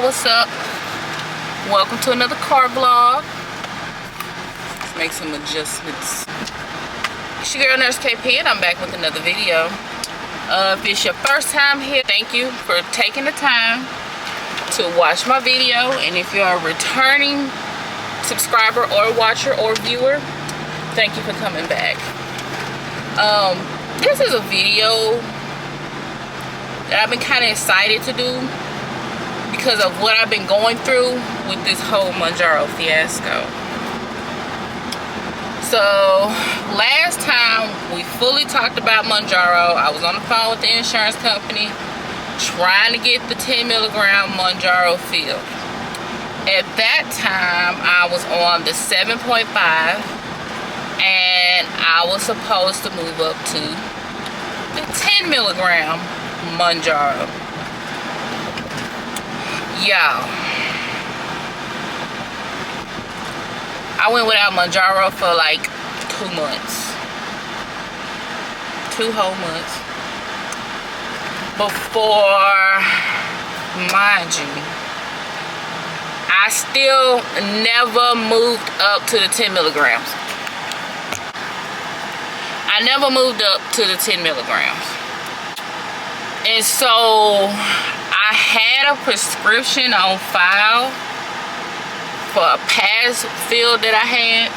what's up? Welcome to another car vlog. Let's make some adjustments. It's your girl Nurse KP and I'm back with another video. If it's your first time here, thank you for taking the time to watch my video. And if you're a returning subscriber or watcher or viewer, thank you for coming back. This is a video that I've been kind of excited to do because of what I've been going through with this whole Mounjaro fiasco. So last time we fully talked about Mounjaro. I was on the phone with the insurance company trying to get the 10 milligram Mounjaro filled. At that time I was on the 7.5 and I was supposed to move up to the 10 milligram Mounjaro. Y'all, I went without Mounjaro for like 2 months. 2 whole months. Before, mind you, I still never moved up to the 10 milligrams. I never moved up to the 10 milligrams. And so I had a prescription on file for a past fill that I had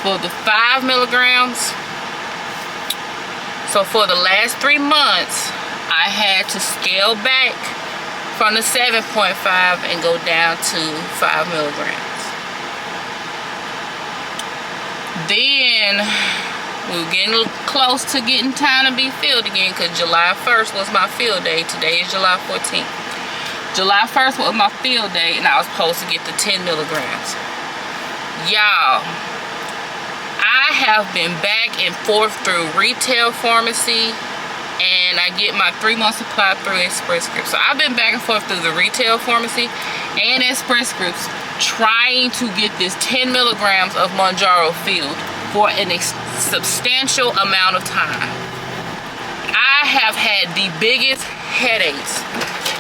for the 5 milligrams. So for the last 3 months, I had to scale back from the 7.5 and go down to 5 milligrams. Then we were getting close to getting time to be filled again because July 1st was my fill day. Today is July 14th. July 1st was my fill day and I was supposed to get the 10 milligrams. Y'all, I have been back and forth through retail pharmacy and I get my 3-month supply through Express Scripts. So I've been back and forth through the retail pharmacy and Express Scripts trying to get this 10 milligrams of Mounjaro filled for a substantial amount of time. I have had the biggest headaches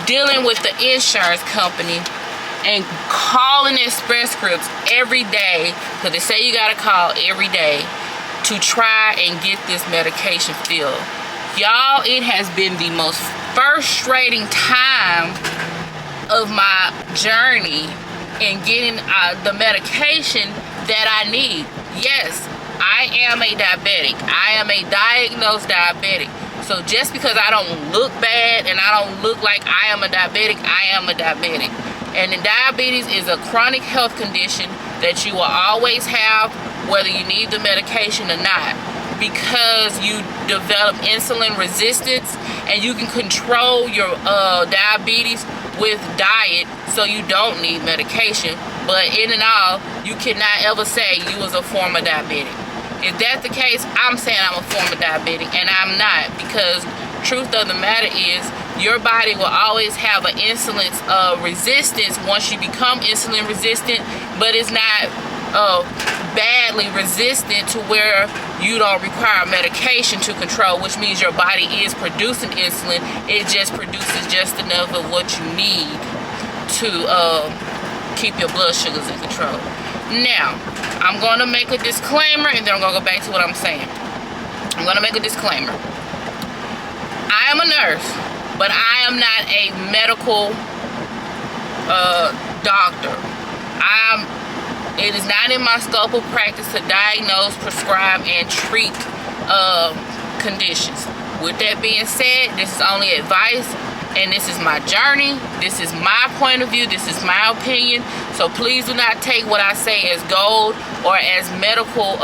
dealing with the insurance company and calling Express Scripts every day, because they say you gotta call every day to try and get this medication filled. Y'all, it has been the most frustrating time of my journey in getting the medication that I need. Yes, I am a diabetic. I am a diagnosed diabetic. So just because I don't look bad and I don't look like I am a diabetic, I am a diabetic. And diabetes is a chronic health condition that you will always have whether you need the medication or not, because you develop insulin resistance and you can control your diabetes with diet, so you don't need medication. But in and all, you cannot ever say you was a former diabetic. If that's the case, I'm saying I'm a former diabetic, and I'm not, because truth of the matter is your body will always have an insulin resistance once you become insulin resistant, but it's not badly resistant to where you don't require medication to control, which means your body is producing insulin. It just produces just enough of what you need to keep your blood sugars in control. Now, I'm going to make a disclaimer and then I'm going to go back to what I'm saying. I'm going to make a disclaimer. I am a nurse, but I am not a medical doctor. It is not in my scope of practice to diagnose, prescribe, and treat conditions. With that being said, this is only advice, and this is my journey. This is my point of view. This is my opinion. So please do not take what I say as gold or as medical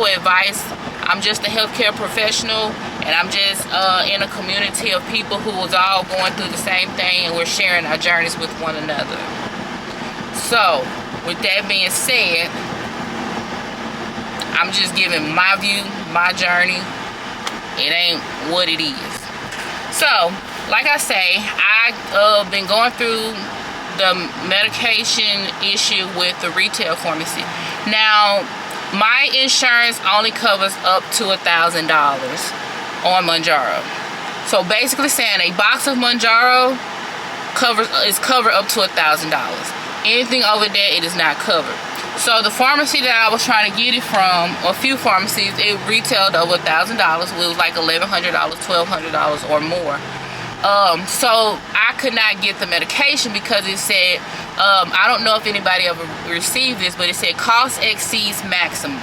advice. I'm just a healthcare professional, and I'm just in a community of people who was all going through the same thing, and we're sharing our journeys with one another. So, with that being said, I'm just giving my view, my journey. It ain't what it is. So, like I say, I've been going through the medication issue with the retail pharmacy. Now, my insurance only covers up to $1,000 on Mounjaro. So basically saying a box of Mounjaro is covered up to $1,000. Anything over that, it is not covered. So the pharmacy that I was trying to get it from, a few pharmacies, it retailed over $1,000. It was like $1,100, $1,200 or more. So I could not get the medication because it said, I don't know if anybody ever received this, but it said cost exceeds maximum.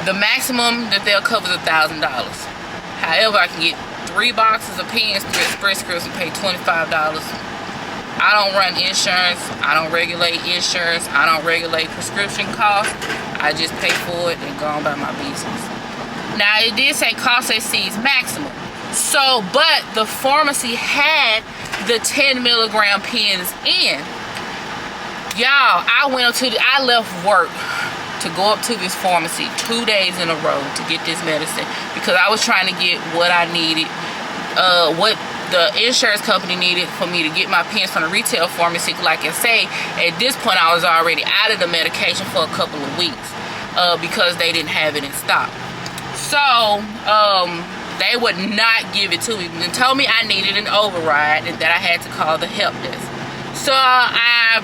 The maximum that they'll cover is $1,000. However, I can get 3 boxes of pens through Express Scripts and pay $25. I don't run insurance. I don't regulate insurance. I don't regulate prescription costs. I just pay for it and go on about my business. Now, it did say cost exceeds maximum. So, but the pharmacy had the 10 milligram pens in. Y'all, I left work to go up to this pharmacy 2 days in a row to get this medicine because I was trying to get what I needed, what the insurance company needed for me to get my pens from the retail pharmacy. Like I say, at this point I was already out of the medication for a couple of weeks because they didn't have it in stock. So they would not give it to me and told me I needed an override and that I had to call the help desk. So I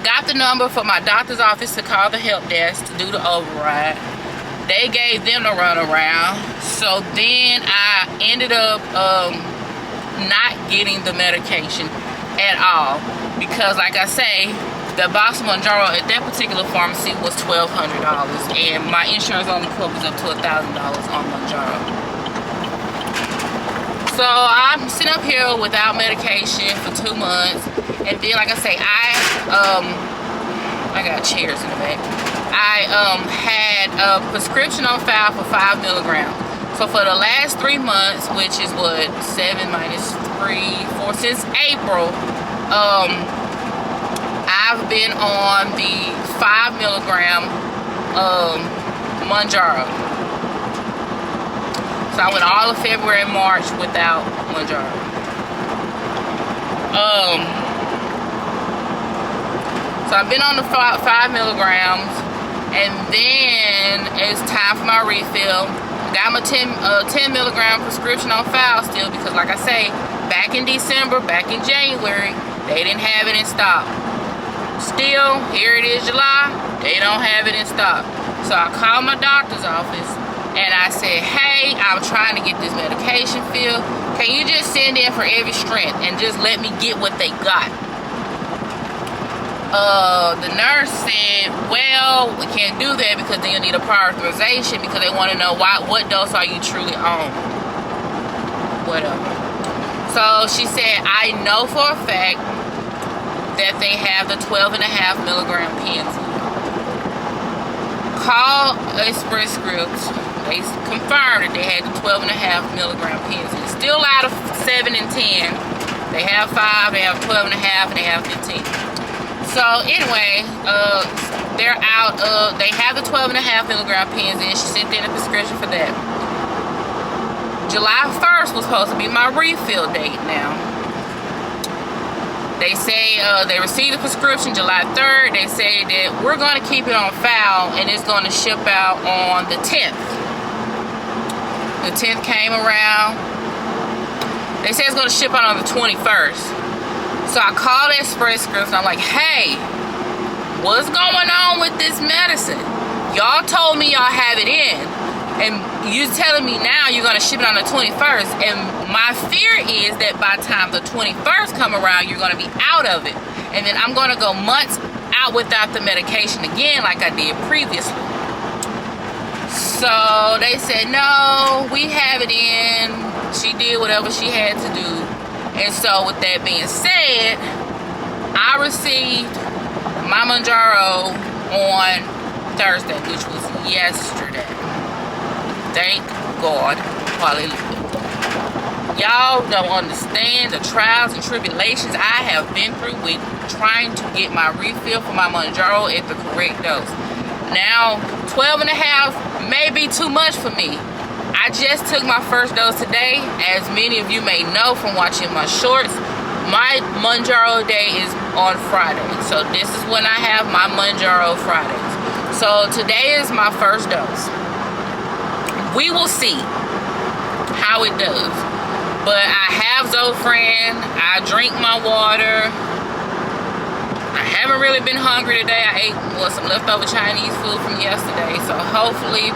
got the number for my doctor's office to call the help desk to do the override. They gave them the runaround. So then I ended up not getting the medication at all because, like I say, the box of Mounjaro at that particular pharmacy was $1,200 and my insurance only covers up to $1,000 on Mounjaro. So I'm sitting up here without medication for 2 months, and then, like I say, I got chairs in the back. I had a prescription on file for 5 milligrams. So for the last 3 months, which is what, 7 minus 3, 4, since April, I've been on the 5 milligram Mounjaro. So I went all of February and March without Mounjaro. So I've been on the 5 milligrams, and then it's time for my refill. Got my 10 milligram prescription on file still because, like I say, back in December, back in January, they didn't have it in stock. Still, here it is July, they don't have it in stock. So I called my doctor's office and I said, hey, I'm trying to get this medication filled. Can you just send in for every strength and just let me get what they got? The nurse said, well, we can't do that because then you'll need a prior authorization because they want to know what dose are you truly on. Whatever. So she said, I know for a fact that they have the 12.5 milligram pens. Call Express Scripts. They confirmed that they had the 12.5 milligram pens. It's still out of 7 and 10. They have 5, they have 12.5, and they have 15. So anyway, they're out. They have the 12.5 milligram pens in. She sent in a prescription for that. July 1st was supposed to be my refill date now. They say they received the prescription July 3rd. They say that we're going to keep it on file and it's going to ship out on the 10th. The 10th came around. They say it's going to ship out on the 21st. So I called Express Scripts and I'm like, hey, what's going on with this medicine? Y'all told me y'all have it in, and you're telling me now you're going to ship it on the 21st. And my fear is that by the time the 21st come around, you're going to be out of it. And then I'm going to go months out without the medication again like I did previously. So they said, no, we have it in. She did whatever she had to do. And so with that being said, I received my Mounjaro on Thursday, which was yesterday. Thank God. Hallelujah. Y'all don't understand the trials and tribulations I have been through with trying to get my refill for my Mounjaro at the correct dose. Now, 12.5 may be too much for me. I just took my first dose today. As many of you may know from watching my shorts, my Mounjaro day is on Friday. So this is when I have my Mounjaro Fridays. So today is my first dose. We will see how it does. But I have Zofran. I drink my water. I haven't really been hungry today. I ate some leftover Chinese food from yesterday. So hopefully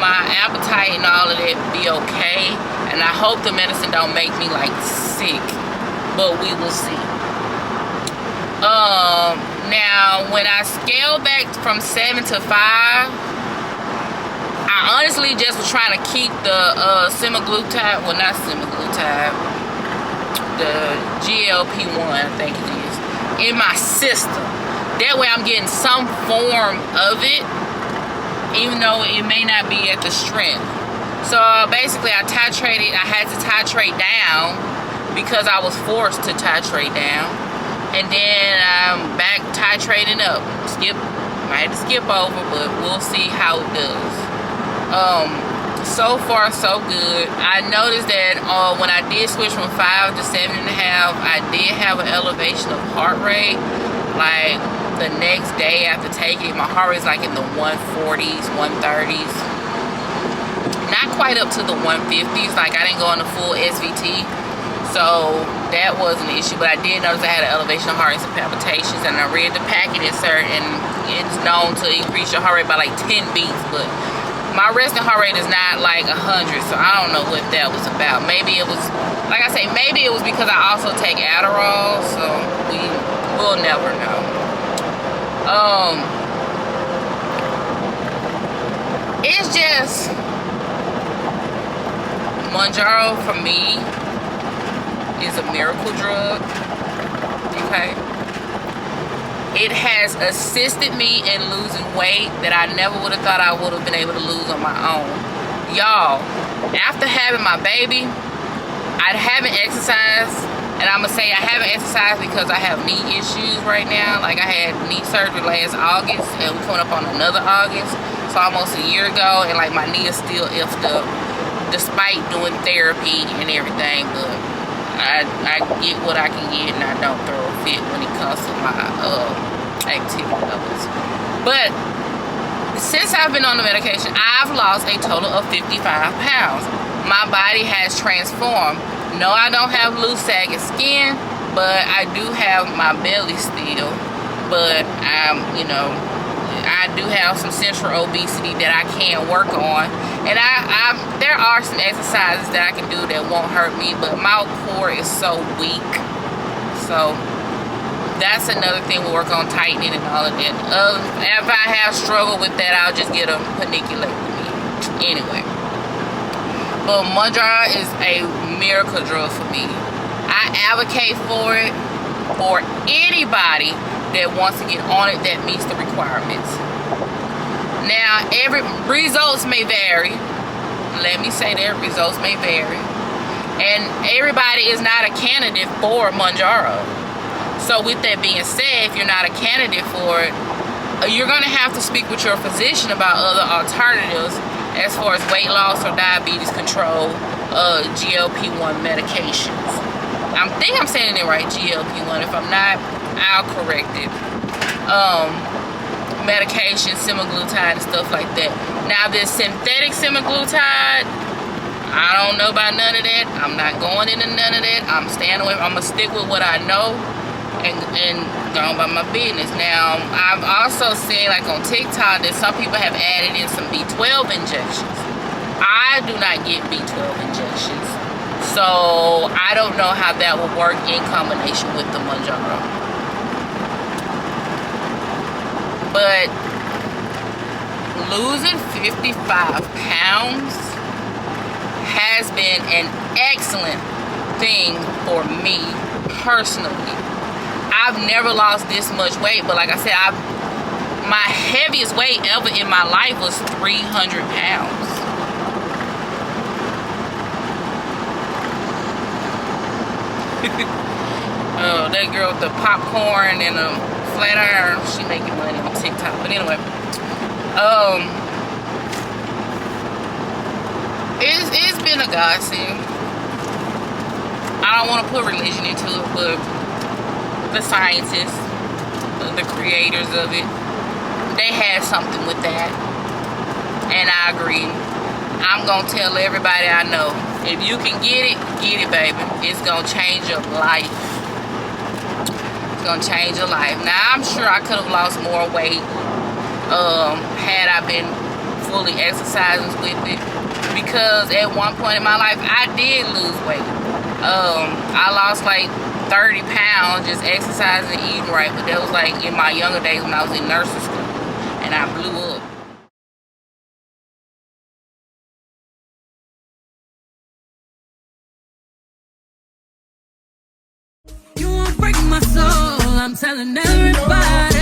my appetite and all of that be okay. And I hope the medicine don't make me like sick. But we will see. Now when I scaled back from 7 to 5, I honestly just was trying to keep the semaglutide, well not semaglutide, the GLP-1 I think it is, in my system. That way I'm getting some form of it, even though it may not be at the strength. So basically I had to titrate down because I was forced to titrate down. And then I'm back titrating up. I had to skip over, but we'll see how it does. So far so good. I noticed that when I did switch from 5 to 7.5, I did have an elevation of heart rate. Like the next day after taking it, my heart rate is like in the 140s, 130s. Not quite up to the 150s. Like I didn't go on the full SVT. So that was an issue, but I did notice I had an elevation of heart rate and some palpitations, and I read the packet insert, and it's known to increase your heart rate by like 10 beats, but my resting heart rate is not like 100, so I don't know what that was about. Maybe it was, like I say, maybe it was because I also take Adderall, so we'll never know. It's just, Mounjaro for me is a miracle drug, okay? It has assisted me in losing weight that I never would have thought I would have been able to lose on my own. Y'all, after having my baby, I haven't exercised, and I'm gonna say I haven't exercised because I have knee issues right now. Like I had knee surgery last August, and we're coming up on another August, so almost a year ago, and like my knee is still effed up despite doing therapy and everything, but I get what I can get, and I don't throw a fit when it comes to my activity levels. But since I've been on the medication, I've lost a total of 55 pounds. My body has transformed. No, I don't have loose sagging skin, but I do have my belly still. But you know, I do have some central obesity that I can work on, and there are some exercises that I can do that won't hurt me, but my core is so weak, so that's another thing we'll work on, tightening and all of that. If I have struggled with that, I'll just get a paniculectomy anyway. But Mounjaro is a miracle drug for me. I advocate for it for anybody that wants to get on it that meets the requirements. Now, results may vary. Let me say that results may vary, and everybody is not a candidate for Mounjaro. So with that being said, if you're not a candidate for it, you're going to have to speak with your physician about other alternatives as far as weight loss or diabetes control, GLP-1 medications. I think I'm saying it right, GLP-1. If I'm not, I'll correct it. Medication, semaglutide, and stuff like that. Now this synthetic semaglutide, I don't know about none of that. I'm not going into none of that. I'm staying away. I'm gonna stick with what I know and go about my business. Now I've also seen, like on TikTok, that some people have added in some B12 injections. I do not get B12 injections, so I don't know how that will work in combination with the Mounjaro. But losing 55 pounds has been an excellent thing for me personally. I've never lost this much weight, but like I said, my heaviest weight ever in my life was 300 pounds. Oh, that girl with the popcorn and the flat iron, she making money on TikTok. But anyway, it's been a godsend. I don't want to put religion into it, but the scientists, the creators of it, they had something with that, and I agree. I'm gonna tell everybody I know If you can get it, baby. It's gonna change your life. It's gonna change your life. Now, I'm sure I could have lost more weight had I been fully exercising with it, because at one point in my life I did lose weight. I lost like 30 pounds just exercising and eating right, but that was like in my younger days when I was in nursing school and I blew up. You won't break my soul, I'm telling everybody.